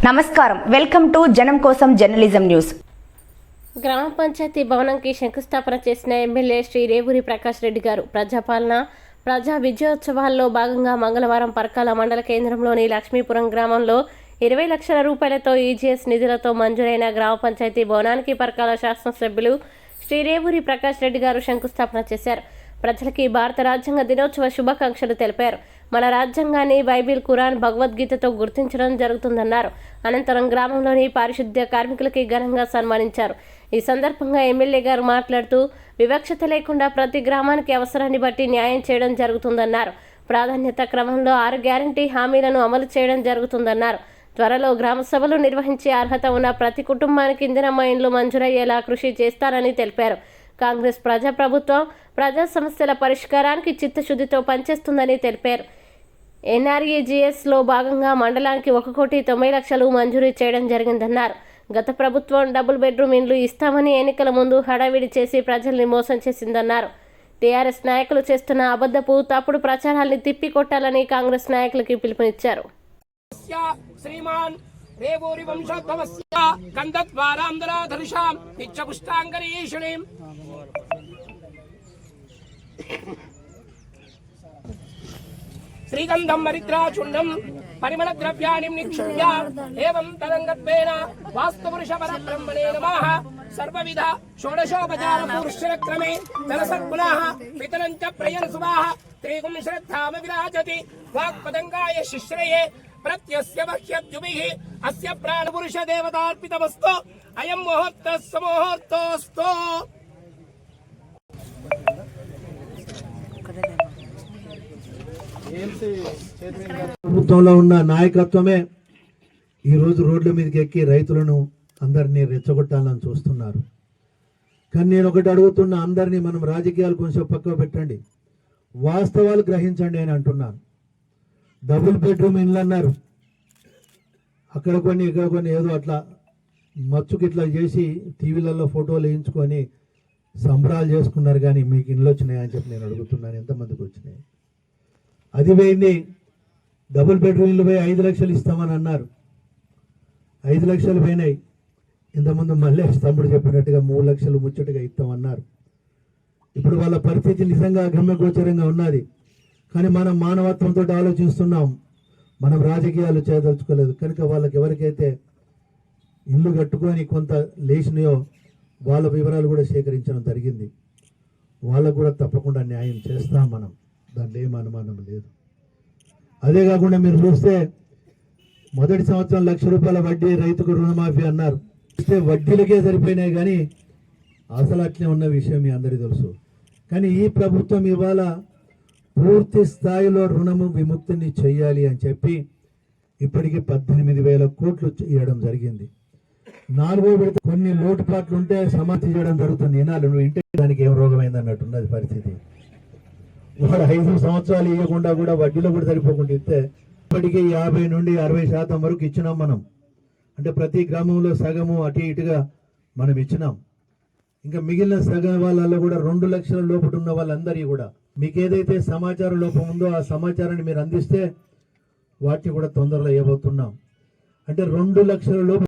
నమస్కారం, welcome to జనం కోసం జర్నలిజం న్యూస్. గ్రామ పంచాయతీ భవనంకి శంకుస్థాపన చేసిన ఎమ్మెల్యే శ్రీ రేవూరి ప్రకాష్ రెడ్డి గారు ప్రజాపాలన ప్రజా విజయోత్సవాల్లో భాగంగా మంగళవారం పరకాల మండల కేంద్రంలోని లక్ష్మీపురం గ్రామంలో 20 లక్షల రూపాయలతో ఈజీఎస్ నిధులతో మంజూరైన గ్రామ పంచాయతీ భవనానికి పరకాల శాసనసభ్యులు శ్రీ రేవూరి ప్రకాష్ రెడ్డి గారు శంకుస్థాపన చేశారు. ప్రజలకి భారత రాజ్యాంగ దినోత్సవ శుభాకాంక్షలు తెలిపారు. మన రాజ్యాంగాన్ని బైబిల్, ఖురాన్, భగవద్గీతతో గుర్తించడం జరుగుతుందన్నారు. అనంతరం గ్రామంలోని పారిశుద్ధ్య కార్మికులకి ఘనంగా సన్మానించారు. ఈ సందర్భంగా ఎమ్మెల్యే గారు మాట్లాడుతూ వివక్షత లేకుండా ప్రతి గ్రామానికి అవసరాన్ని బట్టి న్యాయం చేయడం జరుగుతుందన్నారు. ప్రాధాన్యత క్రమంలో 6 గ్యారంటీ హామీలను అమలు చేయడం జరుగుతుందన్నారు. త్వరలో గ్రామ సభలు నిర్వహించి అర్హత ఉన్న ప్రతి కుటుంబానికి ఇందిరమ్మ ఇండ్లు మంజూరయ్యేలా కృషి చేస్తారని తెలిపారు. కాంగ్రెస్ ప్రజాప్రభుత్వం ప్రజా సమస్యల పరిష్కారానికి చిత్తశుద్ధితో పనిచేస్తుందని తెలిపారు. ఎన్ఆర్ఈజీఎస్లో భాగంగా మండలానికి 1,90,00,000 మంజూరు చేయడం జరిగిందన్నారు. గత ప్రభుత్వం డబుల్ బెడ్రూమ్ ఇండ్లు ఇస్తామని ఎన్నికల ముందు హడావిడి చేసి ప్రజల్ని మోసం చేసిందన్నారు. టీఆర్ఎస్ నాయకులు చేస్తున్న అబద్ధపు తప్పుడు ప్రచారాల్ని తిప్పికొట్టాలని కాంగ్రెస్ నాయకులకి పిలుపునిచ్చారు. శ్రీమాన్ రేవూరి వంశోద్భవస్య గంధద్వారాంధరాధరుషాం నిత్యపుష్టాంగరీషుణీం శ్రీగంధం మరిద్రాచుండం పరిమళ ద్రవ్యాన్ని నిక్షుభ్య ఏవం తరంగత్వేన వాస్తుపురుష పరబ్రహ్మణే నమః సర్వవిధ షోడశోపచార పురుషక్రమే తలసత్పునః పితరంచ ప్రయన్సువాః త్రిగుం శ్రద్ధామ విరాజతి వాక్పదంగాయ శిశ్రయే ప్రత్యస్య మహ్యద్యుభిః అస్య ప్రాణపురుష దేవతార్పితమస్తు అయం ముహూర్తః సమూహూర్తోస్తు. ప్రభుత్వంలో ఉన్న నాయకత్వమే ఈరోజు రోడ్ల మీదకి ఎక్కి రైతులను అందరినీ రెచ్చగొట్టాలని చూస్తున్నారు. కానీ నేను ఒకటి అడుగుతున్నా, అందరినీ మనం రాజకీయాలు కొంచెం పక్కకు పెట్టండి, వాస్తవాలు గ్రహించండి అని అంటున్నాను. డబుల్ బెడ్రూమ్ ఇండ్లు అన్నారు, అక్కడ కొన్ని ఇక్కడ కొన్ని ఏదో అట్లా మచ్చుకి ఇట్లా చేసి టీవీలలో ఫోటోలు వేయించుకొని సంబరాలు చేసుకున్నారు. కానీ మీకు ఇండ్లు వచ్చినాయి అని చెప్పి నేను అడుగుతున్నాను, ఎంతమందికి వచ్చినాయి? అది పోయింది. డబుల్ బెడ్రూమ్ ఇల్లు పోయి 5 లక్షలు ఇస్తామని అన్నారు, 5 లక్షలు పోయినాయి. ఇంతకుముందు మళ్ళీ తమ్ముడు చెప్పినట్టుగా 3 లక్షలు ముచ్చటగా ఇస్తామన్నారు. ఇప్పుడు వాళ్ళ పరిస్థితి నిజంగా గమ్యగోచరంగా ఉన్నది. కానీ మనం మానవత్వంతో ఆలోచిస్తున్నాం, మనం రాజకీయాలు చేయదలుచుకోలేదు. కనుక వాళ్ళకి ఎవరికైతే ఇల్లు కట్టుకొని కొంత లేచినాయో వాళ్ళ వివరాలు కూడా సేకరించడం జరిగింది. వాళ్ళకు కూడా తప్పకుండా న్యాయం చేస్తాం మనం, దాంట్లో ఏం అనుమానం లేదు. అదే కాకుండా మీరు చూస్తే మొదటి సంవత్సరం 1,00,000 రూపాయల వడ్డీ రైతుకు రుణమాఫీ అన్నారు. చూస్తే వడ్డీలకే సరిపోయినాయి, కానీ అసలు అట్లే ఉన్న విషయం మీ అందరికీ తెలుసు. కానీ ఈ ప్రభుత్వం ఇవాళ పూర్తి స్థాయిలో రుణము విముక్తిని చేయాలి అని చెప్పి ఇప్పటికీ 18,000 కోట్లు ఇవ్వడం జరిగింది. 4వ విడత కొన్ని లోటుపాట్లు ఉంటే సమాధి చేయడం జరుగుతుంది. ఏనాలు నువ్వు ఇంటే దానికి ఏం రోగమైంది అన్నట్టున్నది పరిస్థితి. వాడు 5 సంవత్సరాలు ఇవ్వకుండా కూడా వడ్డీలో కూడా సరిపోకుండా ఇస్తే ఇప్పటికీ 50 నుండి 60% వరకు ఇచ్చినాం మనం. అంటే ప్రతి గ్రామంలో సగము అటు ఇటుగా మనం ఇచ్చినాం. ఇంకా మిగిలిన సగం వాళ్ళల్లో కూడా 2 లక్షల లోపల ఉన్న వాళ్ళందరికీ కూడా మీకు ఏదైతే సమాచార లోపం ఉందో ఆ సమాచారాన్ని మీరు అందిస్తే వాటిని కూడా తొందరలో ఇవ్వబోతున్నాం. అంటే 2 లక్షల లోపు